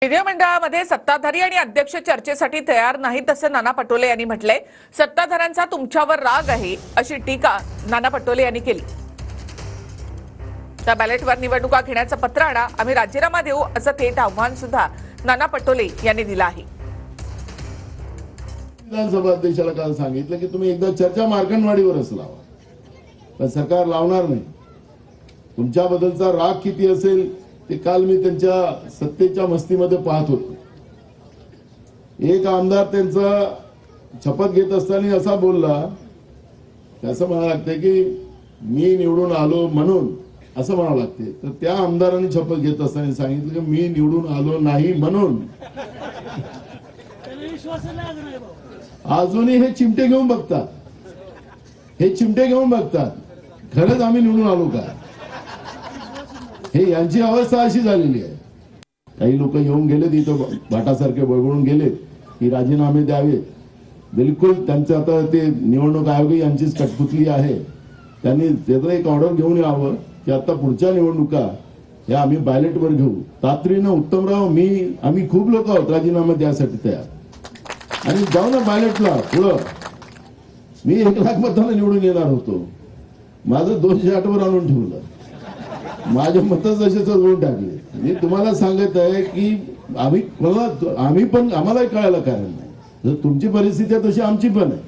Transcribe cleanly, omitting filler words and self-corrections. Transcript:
विधिमंडळामध्ये सत्ताधारी आणि अध्यक्ष चर्चेसाठी तयार नाहीत असं नाना पटोले यांनी म्हटलंय। सत्ताधाऱ्यांचा तुमच्यावर राग आहे अशी टीका नाना पटोले यांनी केली। त्या बॅलेटवर निवडणुका घेण्याचं पत्र आणा, आम्ही राजीनामा देऊ असं थेट आव्हान सुद्धा नाना पटोले यांनी दिलं आहे। विधानसभा अध्यक्षाला काल सांगितलं की तुम्ही एकदा चर्चा मार्कंडवाडीवरच लावा, पण सरकार लावणार नाही। तुमच्याबद्दलचा राग किती असेल ते काल मी त्यांच्या सत्तेच्या मस्तीमध्ये पाहत होतो। एक आमदार त्यांचा शपथ घेत असताना असा बोलला, असं म्हणावं लागते की मी निवडून आलो म्हणून, असं म्हणावं लागते। तर त्या आमदारांनी शपथ घेत असताना सांगितलं की मी निवडून आलो नाही म्हणून। अजूनही हे चिमटे घेऊन बघतात, खरंच आम्ही निवडून आलो का, हे यांची अवस्था अशी झालेली आहे। काही लोक येऊन गेले तिथं भाटासारखे बळबळून गेले की राजीनामे द्यावेत। बिलकुल त्यांचं आता ते निवडणूक आयोग यांचीच कठपुतली आहे। त्यांनी त्याचं एक ऑर्डर घेऊन यावं की आता पुढच्या निवडणुका या आम्ही बॅलेटवर घेऊ तातडीनं। उत्तमराव आम्ही खूप लोक आहोत राजीनामा द्यासाठी तयार, आणि जाऊ ना बॅलेटला पुढं। मी 1 लाख मतांना निवडून येणार होतो, माझं 208 वर आणून ठेवलं, माझे मत जसे चढवून टाकले। मी तुम्हाला सांगत आहे की आम्ही पण आम्हालाही कळायला कारण नाही। जर तुमची परिस्थिती आहे तशी आमची पण आहे।